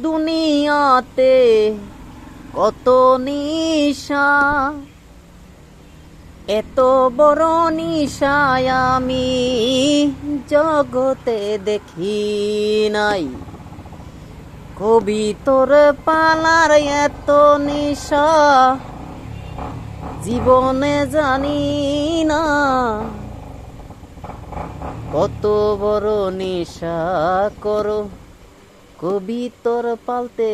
দুনিয়াতে কত নিশা, এত বড় নিশায় আমি জগতে দেখি নাই। কবি তোর পালার এত নিশা জীবনে জানি না, কত বড় নেশা করো কবি তোর পালতে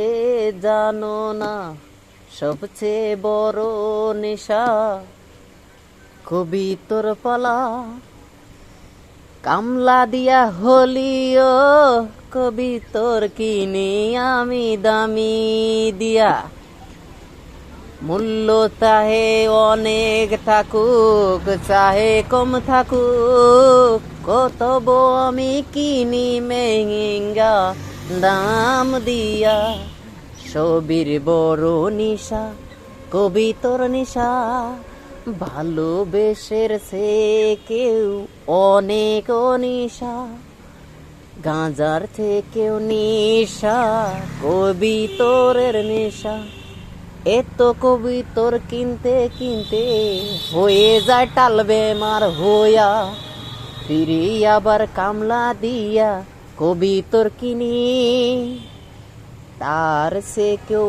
জানো না। সবচেয়ে বড় নেশা কবি তোর পালা, কামলা দিয়া হলিও কবি তোর কিনি আমি দামি দিয়া। মূল্য চাহে অনেক থাকুক চাহে কম থাকুক, কতব আমি কিনি মেহেঙ্গা দাম দিয়া। ছবির বড় নিশা কবি তোর নিশা, ভালোবেসের সে কেউ অনেক নিশা, গাঁজার থেকেও নিশা কবি তোরের নেশা। এত কবি তোর কিনতে কিনতে হয়ে যায় টাল বেমার হইয়া, ফিরে আবার কামলা দিয়া কবি তোর কিনি, তার সে কেউ